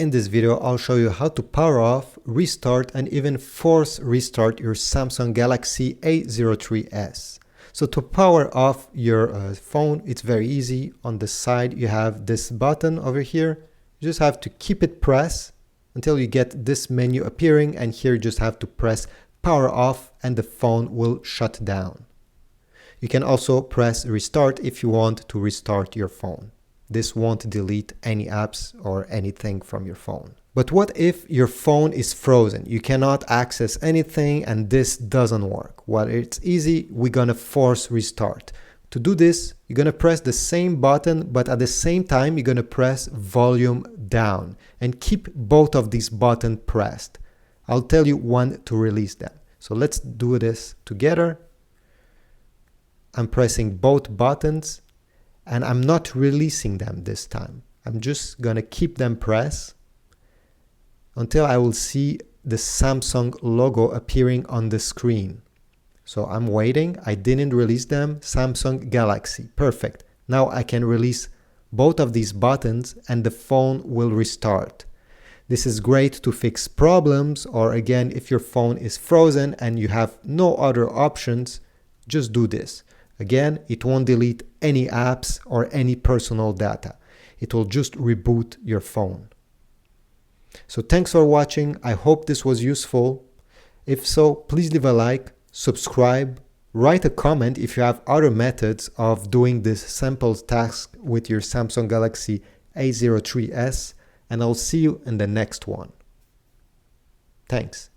In this video, I'll show you how to power off, restart, and even force restart your Samsung Galaxy A03S. So to power off your phone, it's very easy. On the side, you have this button over here. You just have to keep it pressed until you get this menu appearing, and here you just have to press power off and the phone will shut down. You can also press restart if you want to restart your phone. This won't delete any apps or anything from your phone. But what if your phone is frozen? You cannot access anything and this doesn't work. Well, it's easy. We're gonna force restart. To do this, you're gonna press the same button, but at the same time, you're gonna press volume down and keep both of these buttons pressed. I'll tell you when to release them. So let's do this together. I'm pressing both buttons. And I'm not releasing them this time. I'm just gonna keep them pressed until I will see the Samsung logo appearing on the screen. So I'm waiting. I didn't release them. Samsung Galaxy. Perfect. Now I can release both of these buttons and the phone will restart. This is great to fix problems, or again, if your phone is frozen and you have no other options, just do this. Again, it won't delete any apps or any personal data. It will just reboot your phone. So thanks for watching. I hope this was useful. If so, please leave a like, subscribe, write a comment if you have other methods of doing this simple task with your Samsung Galaxy A03S, and I'll see you in the next one. Thanks.